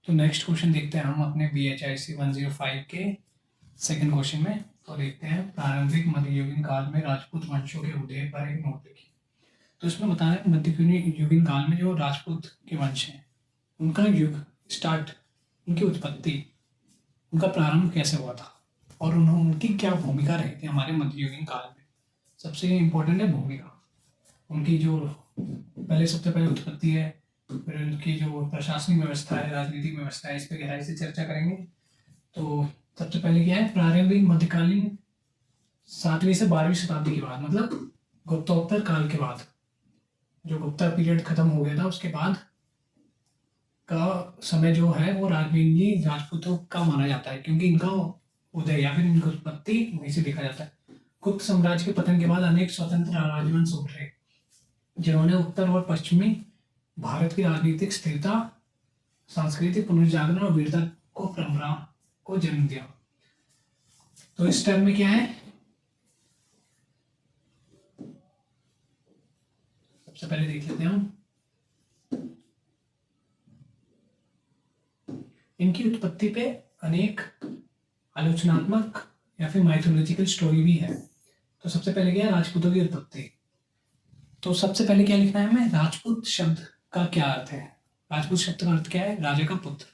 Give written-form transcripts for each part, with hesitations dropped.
तो next question देखते हैं हम अपने BHIC 105 के सेकंड क्वेश्चन में। तो देखते हैं प्रारंभिक मध्ययुगीन काल में राजपूत वंशों के उदय पर एक नोट लिखिए। तो इसमें बताना है मध्ययुगीन काल में जो राजपूत के वंश हैं उनका युग स्टार्ट, उनकी उत्पत्ति, उनका प्रारंभ कैसे हुआ था और उनकी क्या भूमिका रही थी हमारे मध्ययुगीन काल में। सबसे इम्पोर्टेंट है भूमिका उनकी। जो सबसे पहले उत्पत्ति है, फिर उनकी जो प्रशासनिक व्यवस्था है, राजनीतिक व्यवस्था है, इस पर गहराई से चर्चा करेंगे। तो सबसे पहले क्या है, प्रारंभिक मध्यकालीन 7वीं से 12वीं शताब्दी के बाद, मतलब गुप्तोत्तर काल के बाद, जो गुप्ता पीरियड खत्म हो गया था उसके बाद का समय जो है वो मेनली राजपूतों का माना जाता है, क्योंकि इनका उदय या फिर इनकी उत्पत्ति वहीं से देखा जाता है। गुप्त साम्राज्य के पतन के बाद अनेक स्वतंत्र राजवंश उभरे जिन्होंने उत्तर और पश्चिमी भारत की राजनीतिक स्थिरता, सांस्कृतिक पुनर्जागरण और वीरता को परंपरा को जन्म दिया। तो इस टर्म में क्या है, सबसे पहले देख लेते हैं हम इनकी उत्पत्ति पे अनेक आलोचनात्मक या फिर माइथोलॉजिकल स्टोरी भी है। तो सबसे पहले क्या है, राजपूतों की उत्पत्ति। तो सबसे पहले क्या लिखना है हमें, राजपूत शब्द का क्या अर्थ है। राजपूत शब्द का अर्थ क्या है, राजा का पुत्र।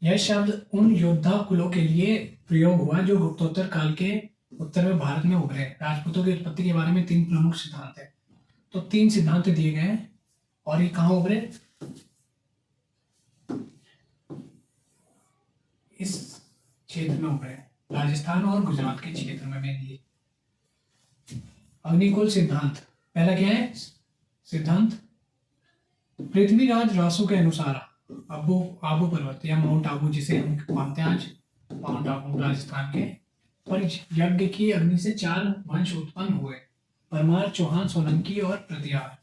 यह शब्द उन योद्धा कुलों के लिए प्रयोग हुआ जो गुप्तोत्तर काल के उत्तर में भारत में उभरे। राजपूतों की उत्पत्ति के बारे में 3 प्रमुख सिद्धांत है। तो 3 सिद्धांत दिए गए हैं और ये कहाँ उभरे, इस क्षेत्र में उभरे, राजस्थान और गुजरात के क्षेत्र में मेनली। अग्निकुल सिद्धांत, पहला क्या है सिद्धांत, पृथ्वीराज रासो के अनुसार आबू पर्वत या माउंट आबू जिसे हम मानते हैं आज, माउंट आबू राजस्थान के, पर यज्ञ की अग्नि से 4 वंश उत्पन्न हुए, परमार, चौहान, सोलंकी और प्रतिहार।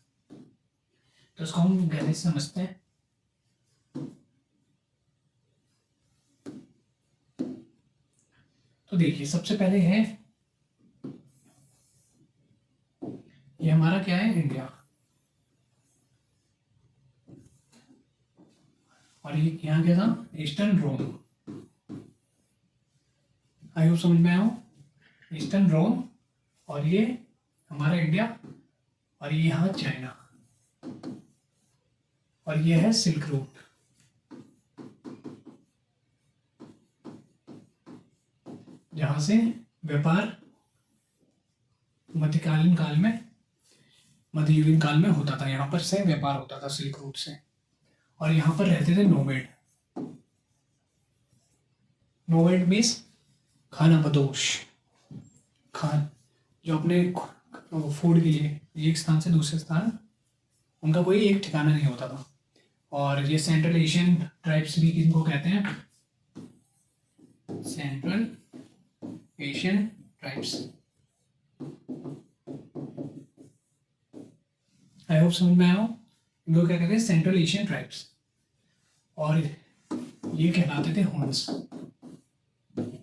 तो इसको हम गहरे से समझते हैं। तो देखिए सबसे पहले है ये हमारा क्या है, इंडिया, और ये यहाँ क्या था, ईस्टर्न रोम। आई होप समझ में आया हो, ईस्टर्न रोम, और ये हमारा इंडिया, और ये यहाँ चाइना, और ये है सिल्क रूट। जहां से व्यापार मध्यकालीन काल में, मध्ययुगीन काल में होता था, यहाँ पर से व्यापार होता था सिल्क रूट से। और यहाँ पर रहते थे नोमेड। नोमेड मीन्स खाना बदोश, खान जो अपने फूड के लिए एक स्थान से दूसरे स्थान, उनका कोई एक ठिकाना नहीं होता था। और ये सेंट्रल एशियन ट्राइब्स भी इनको कहते हैं, central Asian tribes. I hope समझ में आया हो, इनको क्या कहते हैं, सेंट्रल एशियन ट्राइब्स। और ये कहलाते थे हुन्स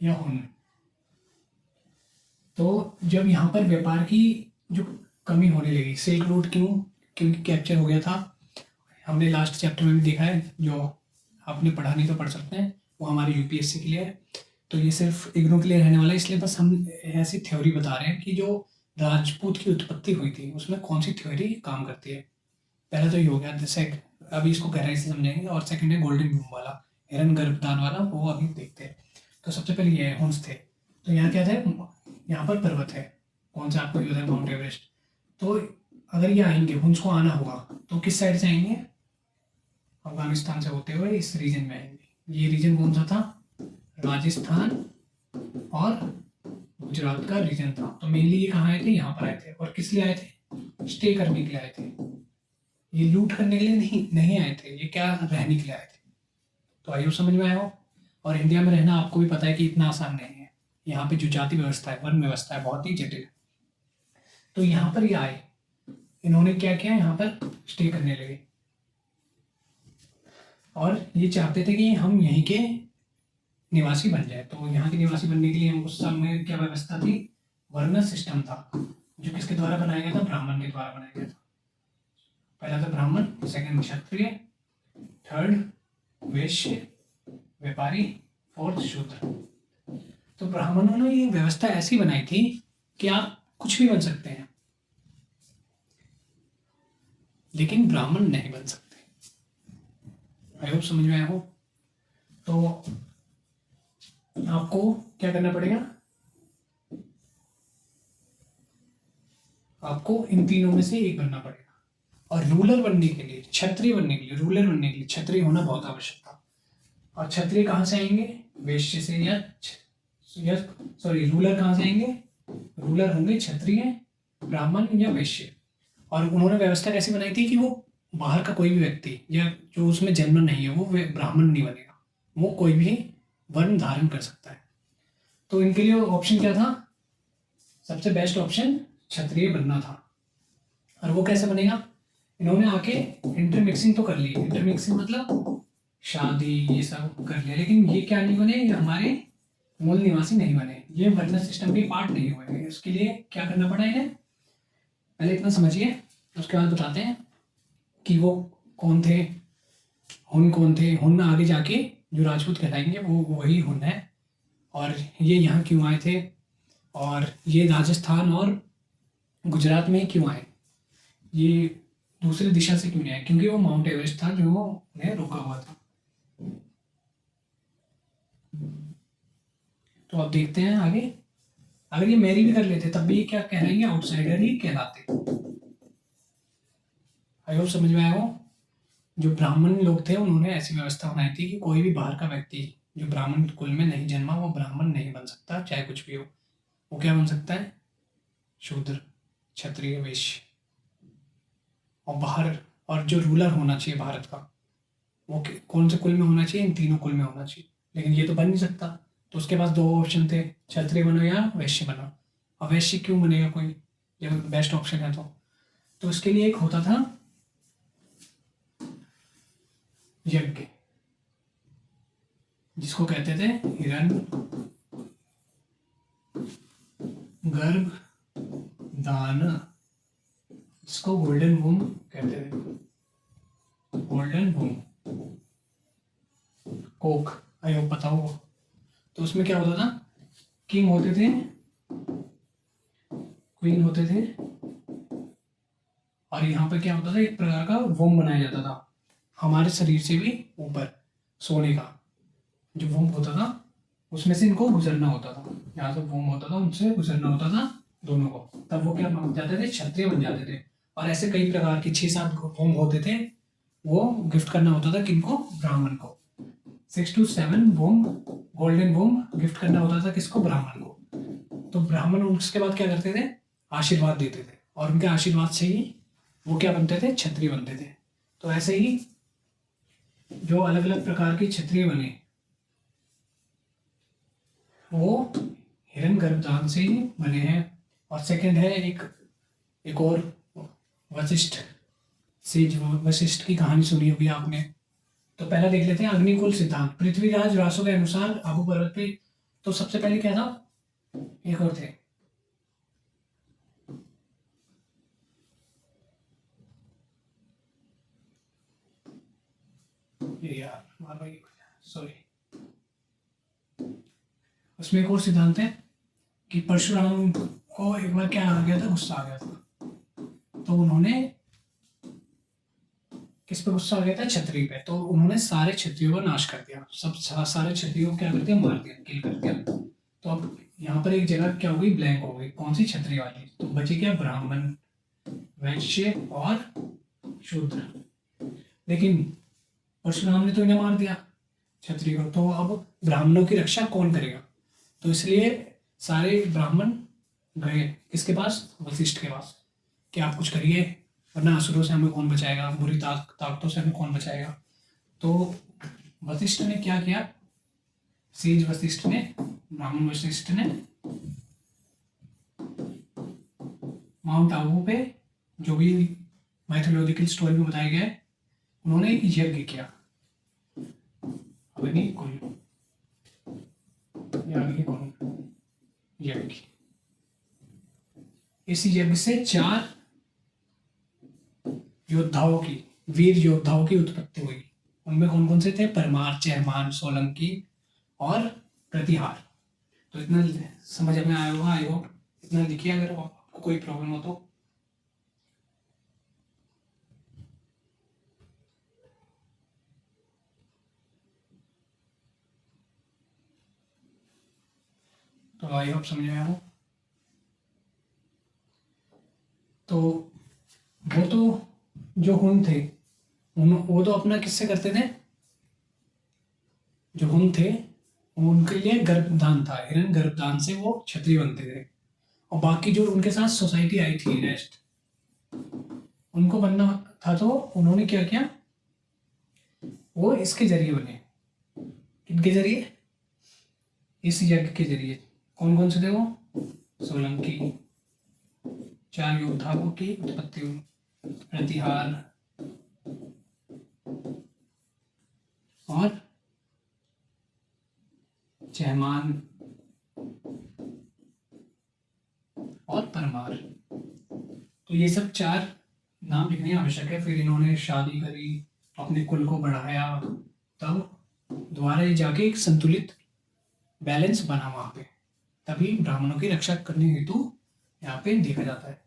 या हुन। तो जब यहाँ पर व्यापार की जो कमी होने लगी, सिल्क रूट क्योंकि कैप्चर हो गया था, हमने लास्ट चैप्टर में भी देखा है, जो आपने पढ़ा नहीं तो पढ़ सकते हैं, वो हमारे UPSC के लिए है। तो ये सिर्फ इग्नू के लिए रहने वाला है, इसलिए बस हम ऐसी थ्योरी बता रहे हैं कि जो राजपूत की उत्पत्ति हुई थी उसमें कौन सी थ्योरी काम करती है। पहला तो ये हो गया, अभी इसको गहराई से समझेंगे। और सेकंड है गोल्डन ब्लूम वाला, हिरन गर्भदान वाला, वो अभी देखते हैं। तो सबसे पहले ये हुन्स थे। तो यहाँ क्या थे, यहाँ पर पर्वत है, कौन सा आपको याद है, माउंट एवरेस्ट। तो अगर ये आएंगे, हुन्स को आना होगा, तो किस साइड से आएंगे, अफगानिस्तान से होते हुए इस रीजन में आएंगे। ये रीजन कौन सा था, राजस्थान और गुजरात का रीजन था। तो मेनली ये कहाँ आए थे, यहाँ पर आए थे। और किस लिए आए थे, स्टे करने के लिए आए थे, ये लूट करने के लिए नहीं आए थे, ये क्या, रहने के लिए आए थे। तो आइए समझ में आया हो। और इंडिया में रहना आपको भी पता है कि इतना आसान नहीं है, यहाँ पे जो जाति व्यवस्था है, वर्ण व्यवस्था है, बहुत ही जटिल है। तो यहाँ पर ये आए, इन्होंने क्या किया, यहाँ पर स्टे करने लगे, और ये चाहते थे कि हम यहीं के निवासी बन जाए। तो यहाँ के निवासी बनने के लिए हम उस समय क्या व्यवस्था थी, वर्ण सिस्टम था, जो किसके द्वारा बनाया गया था, ब्राह्मण के द्वारा बनाया गया था। पहला था ब्राह्मण, सेकंड क्षत्रिय, थर्ड वैश्य, व्यापारी, फोर्थ शूद्र। तो ब्राह्मणों ने ये व्यवस्था ऐसी बनाई थी कि आप कुछ भी बन सकते हैं, लेकिन ब्राह्मण नहीं बन सकते। आई होप समझ में आया हो। तो आपको क्या करना पड़ेगा, आपको इन तीनों में से एक बनना पड़ेगा। और रूलर बनने के लिए, क्षत्रिय बनने के लिए, रूलर बनने के लिए क्षत्रिय होना बहुत आवश्यक था। और क्षत्रिय कहाँ से आएंगे, वैश्य से, या सॉरी रूलर कहाँ से आएंगे, रूलर होंगे क्षत्रिय, ब्राह्मण या वैश्य। और उन्होंने व्यवस्था कैसी बनाई थी कि वो बाहर का कोई भी व्यक्ति या जो उसमें जन्म नहीं है वो ब्राह्मण नहीं बनेगा, वो कोई भी वर्ण धारण कर सकता है। तो इनके लिए ऑप्शन क्या था, सबसे बेस्ट ऑप्शन क्षत्रिय बनना था। और वो कैसे बनेगा, इन्होंने आके इंटरमिक्सिंग तो कर ली, इंटरमिक्सिंग मतलब शादी ये सब कर लिया, लेकिन ये क्या नहीं बने, ये हमारे मूल निवासी नहीं बने, ये वर्ण सिस्टम के पार्ट नहीं हुए। इसके लिए क्या करना पड़ा इन्हें, पहले इतना समझिए, उसके बाद बताते हैं कि वो कौन थे, हुन कौन थे। हुन आगे जाके जो राजपूत कहलाएंगे वो वही हुन है। और ये यहाँ क्यों आए थे, और ये राजस्थान और गुजरात में क्यों आए, ये दूसरी दिशा से क्यों नहीं आए, क्योंकि वो माउंट एवरेस्ट था जो उन्हें रोका हुआ था। तो अब देखते हैं आगे, अगर ये मैरी भी कर लेते तब भी ये क्या कहलाएंगे, आउटसाइडर ही कहलाते। आई होप समझ में आया हो। जो ब्राह्मण लोग थे उन्होंने ऐसी व्यवस्था बनाई थी कि कोई भी बाहर का व्यक्ति जो ब्राह्मण कुल में नहीं जन्मा वो ब्राह्मण नहीं बन सकता, चाहे कुछ भी हो। वो क्या बन सकता है, शूद्र, क्षत्रिय, वैश्य। और बाहर, और जो रूलर होना चाहिए भारत का वो कौन से कुल में होना चाहिए, इन तीनों कुल में होना चाहिए। लेकिन ये तो बन नहीं सकता, तो उसके पास दो ऑप्शन थे, क्षत्रिय बनो या वैश्य बनो। और वैश्य क्यों बनेगा कोई, जब बेस्ट ऑप्शन है तो इसके लिए एक होता था यज्ञ, जिसको कहते थे हिरण्य गर्भ दान, जिसको गोल्डन वूम कहते थे, गोल्डन वूम, कोक, आई होप पता हो। तो उसमें क्या होता था, किंग होते थे, क्वीन होते थे, और यहाँ पे क्या होता था, एक प्रकार का वोम बनाया जाता था हमारे शरीर से भी ऊपर, सोने का जो वोम होता था उसमें से इनको गुजरना होता था, यहाँ से वोम होता था उनसे गुजरना होता था दोनों को, तब वो क्या बन जाते थे, क्षत्रिय बन जाते थे। और ऐसे कई प्रकार के 6-7 वोम होते थे, वो गिफ्ट करना होता था किनको, ब्राह्मण को। 6 to 7 वोम, गोल्डन वोम गिफ्ट करना होता था किसको, ब्राह्मण को। तो ब्राह्मण उसके बाद क्या करते थे, आशीर्वाद देते थे, और उनके आशीर्वाद से ही वो क्या बनते थे, क्षत्रिय बनते थे। तो ऐसे ही जो अलग अलग प्रकार के क्षत्रिय बने वो हिरण्य गर्भदान से ही बने हैं। और सेकंड है एक और वशिष्ठ, सेज वशिष्ठ की कहानी सुनी होगी आपने। तो पहला देख लेते हैं अग्निकुल सिद्धांत। पृथ्वीराज व्यासों के अनुसार आबू पर्वत पे, तो सबसे पहले क्या था, एक और थे, ये यार सॉरी, उसमें एक और सिद्धांत है कि परशुराम को एक बार क्या आ गया था, गुस्सा आ गया था, तो उन्होंने किस पे गुस्सा आ गया था, क्षत्रिय पे। तो उन्होंने सारे क्षत्रियों का नाश कर दिया, सब सारे क्षत्रियों को क्या कर दिया, मार दिया, किल कर दिया। तो अब यहाँ पर एक जगह क्या हो गई, ब्लैंक हो गई, कौन सी, क्षत्रिय वाली। तो बचे क्या, ब्राह्मण, वैश्य और शूद्र। लेकिन परशुराम ने तो इन्हें मार दिया क्षत्रिय को, तो अब ब्राह्मणों की रक्षा कौन करेगा। तो इसलिए सारे ब्राह्मण गए किसके पास, वशिष्ठ के पास, कि आप कुछ करिए वरना असुरों से हमें कौन बचाएगा, बुरी ताकतों से हमें कौन बचाएगा। तो वशिष्ठ ने क्या किया, सेज वशिष्ठ ने, ब्राह्मण वशिष्ठ ने माउंट आबू पे, जो भी माइथोलॉजिकल स्टोरी में बताया गया है, उन्होंने एक यज्ञ किया, अग्निकुल यज्ञ। इस यज्ञ से 4 योद्धाओं की, वीर योद्धाओं की उत्पत्ति हुई। उनमें कौन कौन से थे? परमार, चहमान, सोलंकी और प्रतिहार। तो इतना समझ में आया होगा, आई होप। इतना लिखिए अगर आपको कोई प्रॉब्लम हो तो। आई होप समझ में आया हो। तो वो तो जो हुन थे, वो तो अपना किससे करते थे? जो हुन थे उनके लिए गर्भदान था, हिरन गर्भदान से वो क्षत्रिय बनते थे। और बाकी जो उनके साथ सोसाइटी आई थी रेस्ट, उनको बनना था, तो उन्होंने क्या किया? वो इसके जरिए बने। किनके जरिए? इस यज्ञ के जरिए। कौन कौन से थे वो? सोलंकी, 4 योद्धाओं की उत्पत्ति हुई। प्रतिहार और चहमान और परमार। तो ये सब 4 नाम लिखने आवश्यक है। फिर इन्होंने शादी करी, अपने कुल को बढ़ाया, तब दोबारा ये जाके एक संतुलित बैलेंस बना वहां पे। तभी ब्राह्मणों की रक्षा करने हेतु यहाँ पे देखा जाता है।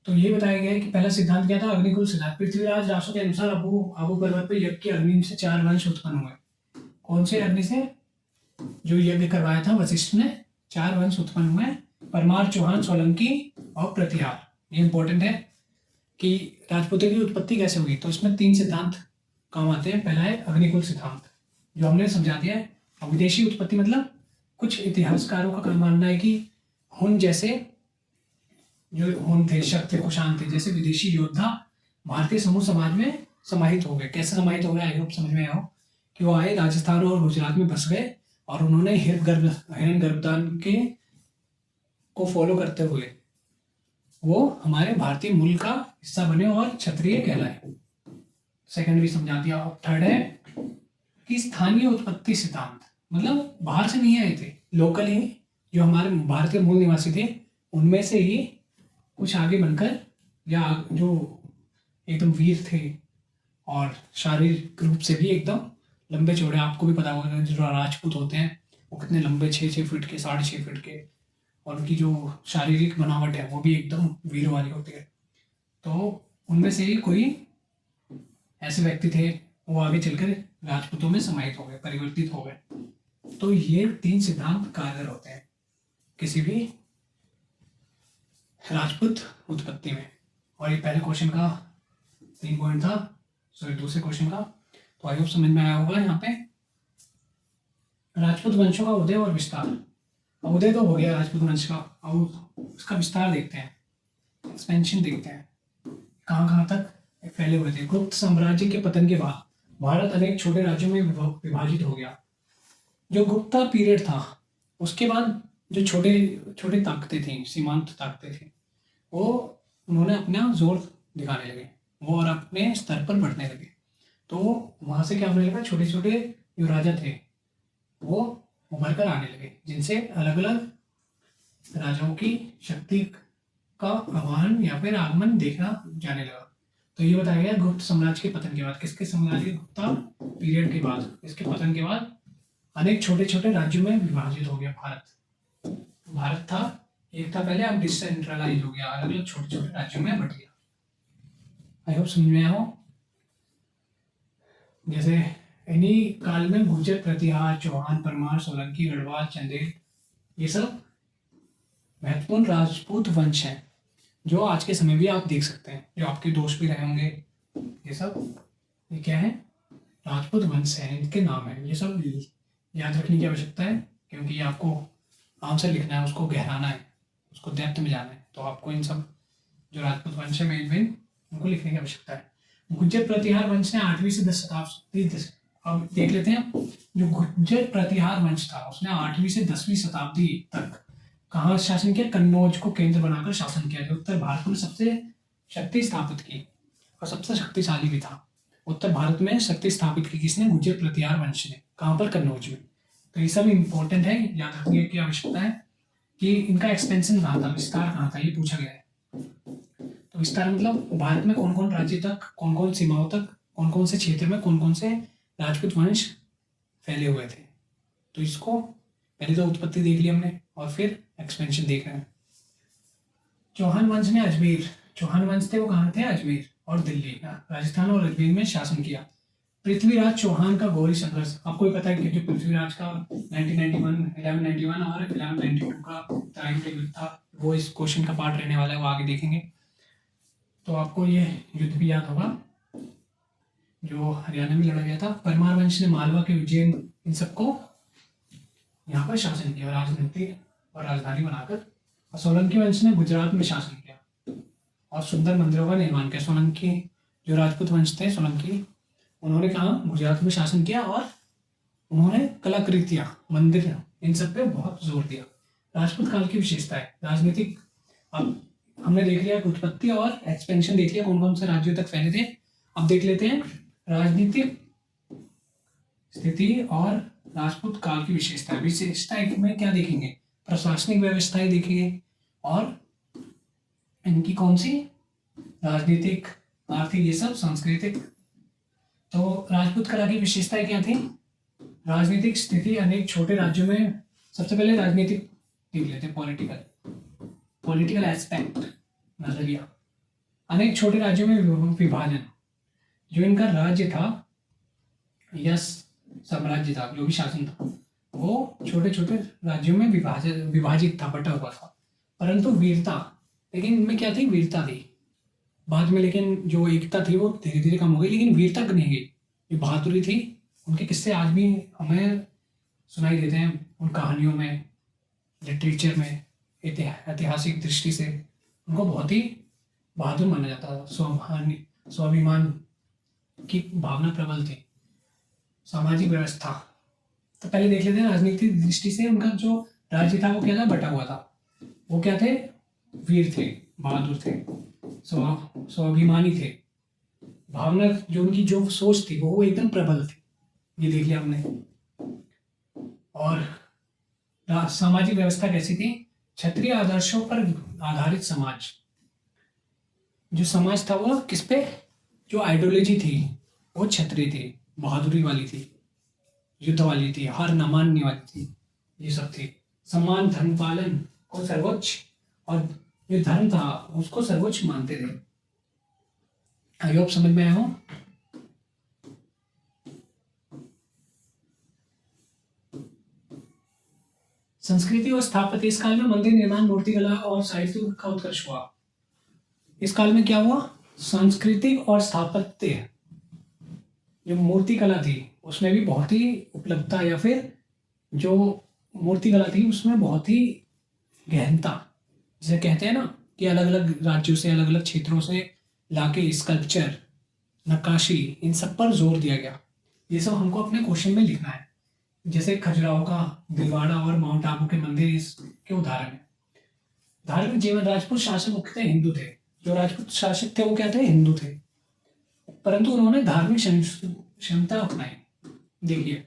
तो ये बताया गया है कि पहला सिद्धांत क्या था? अग्निकुल सिद्धांत। पृथ्वीराज रासो के अनुसार आबू पर्वत पर यज्ञ की अग्नि से 4 वंश उत्पन्न हुए। कौन से अग्नि से? जो यज्ञ करवाया था वशिष्ठ ने, 4 वंश उत्पन्न हुए, परमार, चौहान, सोलंकी और प्रतिहार। ये इंपॉर्टेंट है कि राजपूतों की उत्पत्ति कैसे हुई। तो इसमें 3 सिद्धांत काम आते हैं। पहला है अग्निकुल सिद्धांत, जो हमने समझा दिया है। और विदेशी उत्पत्ति मतलब कुछ इतिहासकारों का मानना है कि हुन जैसे जो हुन थे, शक थे, कुषाण थे, जैसे विदेशी योद्धा भारतीय समूह समाज में समाहित हो गए। कैसे समाहित हो गए? आई होप समझ में आया हो कि वो आए, राजस्थान और गुजरात में बस गए और उन्होंने हिरन गर्भदान के को फॉलो करते हुए वो हमारे भारतीय मूल का हिस्सा बने और क्षत्रिय कहलाए। सेकंड भी समझा दिया। और थर्ड है कि स्थानीय उत्पत्ति सिद्धांत, मतलब बाहर से नहीं आए थे, लोकल ही जो हमारे भारतीय मूल निवासी थे उनमें से ही कुछ आगे बनकर, या जो एकदम वीर थे और शारीरिक रूप से भी एकदम लंबे चौड़े, आपको भी पता होगा जो राजपूत होते हैं वो कितने लंबे, 6-6 फीट के, 6.5 फीट के, और उनकी जो शारीरिक बनावट है वो भी एकदम वीर वाली होती है। तो उनमें से ही कोई ऐसे व्यक्ति थे, वो आगे चलकर राजपूतों में समाहित हो गए, परिवर्तित हो गए। तो ये 3 सिद्धांत कारगर होते हैं किसी भी राजपूत उत्पत्ति में। और ये पहले क्वेश्चन का 3 पॉइंट था, सॉरी दूसरे क्वेश्चन का। तो आई होप समझ में आया होगा। यहाँ पे राजपूत वंशों का उदय और विस्तार। उदय तो हो गया राजपूत वंश का, और उसका विस्तार देखते हैं, एक्सपेंशन देखते हैं, कहाँ कहाँ तक फैले हुए थे। गुप्त साम्राज्य के पतन के बाद भारत अनेक छोटे राज्यों में विभाजित हो गया। जो गुप्ता पीरियड था उसके बाद जो छोटे छोटे ताकतें थी, सीमांत ताकतें थी, वो उन्होंने अपना जोर दिखाने लगे, वो और अपने स्तर पर बढ़ने लगे। तो वहाँ से क्या होने लगा? छोटे छोटे जो राजा थे वो उभर कर आने लगे, जिनसे अलग अलग राजाओं की शक्ति का आह्वान या फिर आगमन देखा जाने लगा। तो ये बताया गया गुप्त साम्राज्य के पतन के बाद। किसके साम्राज्य? गुप्ता पीरियड के बाद, इसके पतन के बाद अनेक छोटे छोटे राज्यों में विभाजित हो गया भारत। भारत था एक था पहले, अब डिसेंट्रलाइज हो गया, अलग अलग छोटे छोटे राज्यों में बट गया। आई होप समझ में आया हो। जैसे इन्हीं काल में गुर्जर, प्रतिहार, चौहान, परमार, सोलंकी, गढ़वाल, चंदेल, ये सब महत्वपूर्ण राजपूत वंश हैं, जो आज के समय भी आप देख सकते हैं, जो आपके दोस्त भी रहे होंगे। ये सब ये क्या है? राजपूत वंश है, इनके नाम है। ये सब याद रखने की आवश्यकता है, क्योंकि आपको आंसर लिखना है, उसको गहराना है, उसको डेप्थ में जाना है। तो आपको इन सब जो राजपूत वंश है मेन मेन, उनको लिखने की आवश्यकता है। गुर्जर प्रतिहार वंश ने 8वीं से 10 शताब्दी, अब देख लेते हैं। जो गुर्जर प्रतिहार वंश था उसने 8वीं से 10वीं शताब्दी तक कहाँ शासन किया? कन्नौज को केंद्र बनाकर शासन किया, जो उत्तर भारत में सबसे शक्ति स्थापित की और सबसे शक्तिशाली भी था। उत्तर भारत में शक्ति स्थापित की किसने? गुर्जर प्रतिहार वंश ने। कहाँ पर? कन्नौज में। तो ये सब इंपॉर्टेंट है, याद रखने की आवश्यकता है कि इनका एक्सपेंशन कहाँ था, विस्तार कहाँ था, ये पूछा गया है। तो विस्तार मतलब भारत में कौन कौन राज्य तक, कौन कौन सीमाओं तक, कौन कौन से क्षेत्र में कौन कौन से राजपूत वंश फैले हुए थे। तो इसको पहले तो उत्पत्ति देख ली हमने और फिर एक्सपेंशन देख रहे हैं। चौहान वंश ने अजमेर, चौहान वंश थे वो कहाँ थे, अजमेर और दिल्ली, राजस्थान और अजमेर में शासन किया। पृथ्वीराज चौहान का गौरी संघर्ष, आपको ही पता है कि जो पृथ्वीराज का 1191 और 1192 का टाइम टेबल था, वो इस क्वेश्चन का पार्ट रहने वाला है, वो आगे देखेंगे। तो आपको ये युद्ध भी याद होगा जो हरियाणा में लड़ा गया था। परमार वंश ने मालवा के उज्जैन इन सबको यहाँ पर शासन किया, राजनीति और राजधानी बनाकर। और सोलंकी वंश ने गुजरात में शासन किया और सुंदर मंदिरों का निर्माण किया। सोलंकी जो राजपूत वंश थे सोलंकी, उन्होंने कहाँ गुजरात में शासन किया और उन्होंने कलाकृतियाँ, मंदिर, इन सब पे बहुत जोर दिया। राजपूत काल की विशेषता है राजनीतिक, अब हमने देख लिया उत्पत्ति और एक्सपेंशन देख लिया, कौन कौन से राज्यों तक फैले थे। अब देख लेते हैं राजनीतिक स्थिति और राजपूत काल की विशेषता। विशेषता में क्या देखेंगे, प्रशासनिक व्यवस्थाएं देखेंगे और इनकी कौन सी, राजनीतिक, आर्थिक, ये सब सांस्कृतिक। तो राजपूत कला की विशेषताएं क्या थी, राजनीतिक स्थिति अनेक छोटे राज्यों में, सबसे पहले राजनीतिक देख लेते हैं, पॉलिटिकल एस्पेक्ट, नजरिया। अनेक छोटे राज्यों में विभाजन, जो इनका राज्य था या साम्राज्य था, जो भी शासन था, वो छोटे छोटे राज्यों में विभाजित था, बटा हुआ था। परंतु वीरता, लेकिन इनमें क्या थी, वीरता थी बाद में, लेकिन जो एकता थी वो धीरे धीरे कम हो गई, लेकिन वीरता नहीं गई, जो बहादुरी थी। उनके किस्से आज भी हमें सुनाई देते हैं उन कहानियों में, लिटरेचर में, ऐतिहासिक दृष्टि से उनको बहुत ही बहादुर माना जाता था। स्वाभिमान की भावना प्रबल थी। सामाजिक व्यवस्था, तो पहले देख लेते हैं राजनीतिक दृष्टि से उनका जो राज्य था वो क्या था, बटा हुआ था। वो क्या थे, वीर थे, बहादुर थे, स्वाभिमानी थे। भावना जो उनकी जो सोच थी वो एकदम प्रबल थी, ये देख लिया हमने। और सामाजिक व्यवस्था कैसी थी, क्षत्रिय आदर्शों पर आधारित समाज। जो समाज था वो किस पे, जो आइडियोलॉजी थी वो क्षत्रिय थी, बहादुरी वाली थी, युद्ध वाली थी, हार न मानने वाली थी, ये सब थी। सम्मान धर्म पालन को सर्वोच्च, और जो धर्म था उसको सर्वोच्च मानते थे। आई होप समझ में आया हो। संस्कृति और स्थापत्य, इस काल में मंदिर निर्माण, मूर्तिकला और साहित्य का उत्कर्ष हुआ। इस काल में क्या हुआ, संस्कृति और स्थापत्य, जो मूर्तिकला थी उसमें भी बहुत ही उपलब्धता, या फिर जो मूर्तिकला थी उसमें बहुत ही गहनता, जिसे कहते हैं ना कि अलग अलग राज्यों से, अलग अलग क्षेत्रों से लाके स्कल्पचर, नक्काशी, इन सब पर जोर दिया गया। ये सब हमको अपने क्वेश्चन में लिखना है। जैसे खजुराहो का दिलवाड़ा और माउंट आबू के मंदिर इसके उदाहरण है। धार्मिक जीवन, राजपूत शासक मुख्यतः हिंदू थे। जो राजपूत शासक थे वो क्या थे, हिंदू थे, परंतु उन्होंने धार्मिक क्षमता अपनाई। देखिए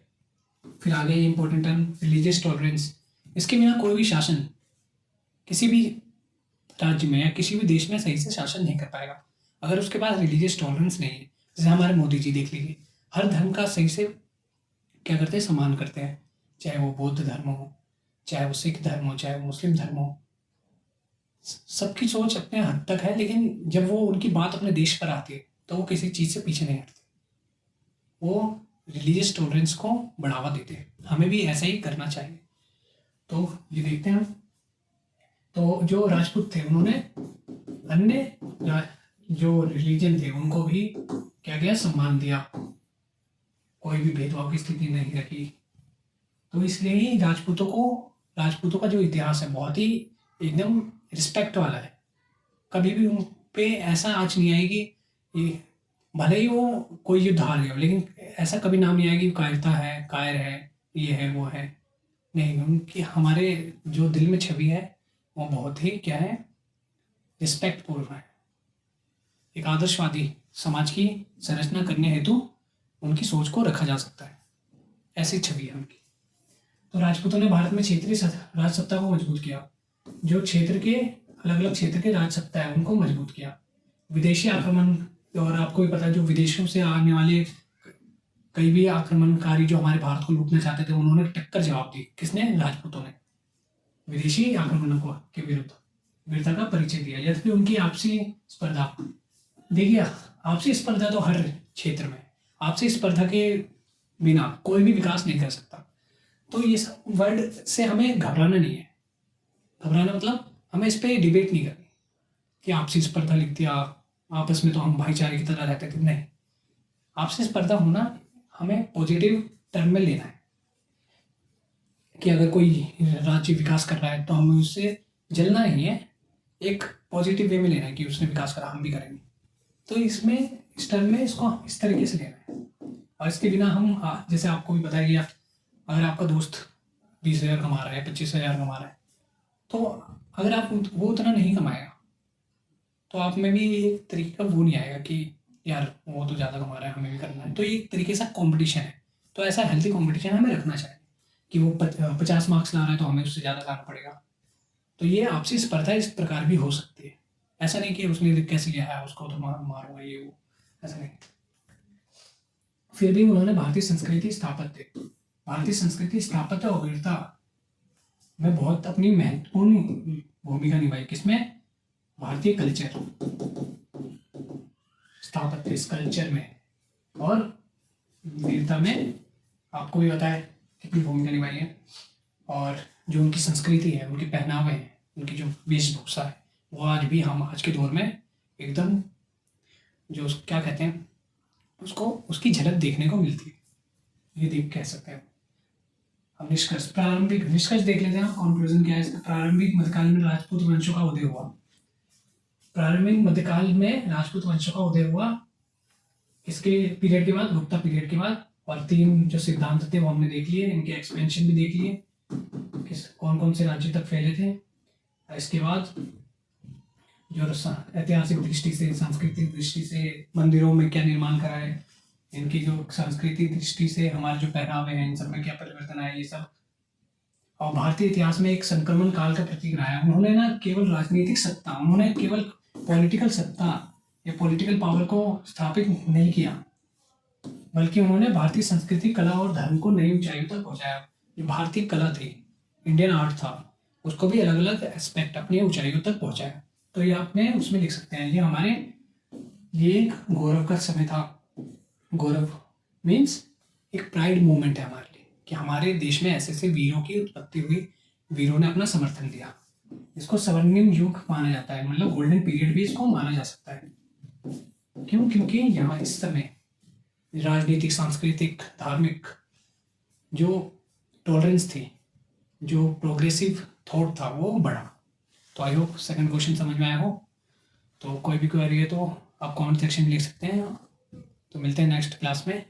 फिर आगे इंपॉर्टेंट टर्म रिलीजियस टॉलरेंस। इसके बिना कोई भी शासन किसी भी राज्य में या किसी भी देश में सही से शासन नहीं कर पाएगा अगर उसके पास रिलीजियस टॉलरेंस नहीं है। जैसे हमारे मोदी जी देख लीजिए, हर धर्म का सही से क्या करते हैं, सम्मान करते हैं, चाहे वो बौद्ध धर्म हो, चाहे वो सिख धर्म हो, चाहे वो मुस्लिम धर्म हो। सबकी सोच अपने हद तक है, लेकिन जब वो उनकी बात अपने देश पर आती है तो वो किसी चीज़ से पीछे नहीं हटते, वो रिलीजियस टॉलरेंस को बढ़ावा देते हैं। हमें भी ऐसा ही करना चाहिए। तो ये देखते हैं हम, तो जो राजपूत थे उन्होंने अन्य जो रिलीजन थे उनको भी क्या किया, सम्मान दिया, कोई भी भेदभाव की स्थिति नहीं रखी। तो इसलिए ही राजपूतों का जो इतिहास है बहुत ही एकदम रिस्पेक्ट वाला है। कभी भी उन पे ऐसा आँच नहीं आएगी, ये भले ही वो कोई युद्ध हार गया हो, लेकिन ऐसा कभी नाम नहीं आएगा कि कायरता है, कायर है, ये है, वो है। नहीं, उनकी हमारे जो दिल में छवि है वो बहुत ही क्या है, रिस्पेक्टफुल है। एक आदर्शवादी समाज की संरचना करने हेतु उनकी सोच को रखा जा सकता है, ऐसी छवि है उनकी। तो राजपूतों ने भारत में क्षेत्रीय राज सत्ता को मजबूत किया। जो क्षेत्र के अलग अलग क्षेत्र के राज सत्ता है उनको मजबूत किया। विदेशी आक्रमण, और आपको भी पता है जो विदेशों से आने वाले कई भी आक्रमणकारी जो हमारे भारत को लूटना चाहते थे, उन्होंने टक्कर जवाब दी। किसने? राजपूतों ने विदेशी आक्रमणों के विरुद्ध वीरता का परिचय दिया। जैसे कि उनकी आपसी स्पर्धा, देखिए आपसी स्पर्धा तो हर क्षेत्र में, आपसी स्पर्धा के बिना कोई भी विकास नहीं कर सकता। तो ये सब वर्ड से हमें घबराना नहीं है। घबराना मतलब हमें इस पे डिबेट नहीं करनी कि आपसी स्पर्धा लिख दिया, आपस में तो हम भाईचारे की तरह रहते थे। नहीं, आपसी स्पर्धा होना हमें पॉजिटिव टर्म में लेना है कि अगर कोई राज्य विकास कर रहा है तो हमें उससे जलना नहीं है, एक पॉजिटिव वे में लेना है कि उसने विकास करा, हम भी करेंगे। तो इसमें इस टर्म में इसको इस तरीके से लेना है। और इसके बिना हम जैसे आपको भी बताया, अगर आपका दोस्त 20,000 कमा रहा है, 25,000 कमा रहा है, तो अगर आप वो उतना नहीं कमाएगा तो आप में भी एक तरीके का वो नहीं आएगा कि यार वो तो ज़्यादा कमा रहा है, हमें भी करना है। तो ये एक तरीके से कंपटीशन है। तो ऐसा हेल्थी कंपटीशन हमें रखना चाहिए कि वो 50 मार्क्स ला रहा है तो हमें उससे ज़्यादा लाना पड़ेगा। तो ये आपसी स्पर्धा इस प्रकार भी हो सकती है। ऐसा नहीं कि उसने कैसे लिया है उसको तो मारूंगा ये वो, ऐसा नहीं। फिर भी उन्होंने भारतीय संस्कृति स्थापत्य और वीरता में बहुत अपनी महत्वपूर्ण भूमिका निभाई। किसमें? भारतीय कल्चर, स्थापत्य, इस कल्चर में और वीरता में आपको भी पता है कितनी भूमिका निभाई है। और जो उनकी संस्कृति है, उनके पहनावे हैं, उनकी जो वेशभूषा है, वो आज भी हम आज के दौर में एकदम जो क्या कहते हैं उसको, उसकी झलक देखने को मिलती है। ये देख कह सकते हैं हम। निष्कर्ष, प्रारंभिक निष्कर्ष देख लेते हैं। कंक्लूजन क्या है इसका? प्रारंभिक मध्यकाल में राजपूत वंशों का उदय हुआ। प्रारंभिक मध्यकाल में राजपूत वंशों का उदय हुआ। इसके पीरियड के बाद, गुप्ता पीरियड के बाद। और 3 जो सिद्धांत थे वो हमने देख लिए, इनके एक्सपेंशन भी देख लिए, किस कौन कौन से राज्य तक फैले थे। इसके बाद जो ऐतिहासिक दृष्टि से, सांस्कृतिक दृष्टि से मंदिरों में क्या निर्माण करा है, इनकी जो सांस्कृतिक दृष्टि से हमारे जो पहनावे हैं, इन सब में क्या परिवर्तन आया, ये सब। और भारतीय इतिहास में एक संक्रमण काल का प्रतीक रहा है। उन्होंने ना केवल राजनीतिक सत्ता, उन्होंने केवल पॉलिटिकल सत्ता या पॉलिटिकल पावर को स्थापित नहीं किया, बल्कि उन्होंने भारतीय संस्कृति, कला और धर्म को नई ऊंचाइयों तक पहुंचाया। जो भारतीय कला थी, इंडियन आर्ट था, उसको भी अलग अलग एस्पेक्ट अपनी ऊंचाइयों तक पहुंचाया। तो ये आपने उसमें लिख सकते हैं, ये एक गौरव का समय था। गौरव मीन्स एक प्राइड मूवमेंट है हमारे लिए कि हमारे देश में ऐसे ऐसे वीरों की उत्पत्ति हुई, वीरों ने अपना समर्थन दिया। इसको स्वर्णिम युग माना जाता है, मतलब गोल्डन पीरियड भी इसको माना जा सकता है। क्यों? क्योंकि यहाँ इस समय राजनीतिक, सांस्कृतिक, धार्मिक जो टॉलरेंस थी, जो प्रोग्रेसिव थॉट था, वो बढ़ा। तो आई होप सेकंड क्वेश्चन समझ में आया हो। तो कोई भी क्वेरी है तो आप कमेंट सेक्शन में लिख सकते हैं। तो मिलते हैं नेक्स्ट क्लास में।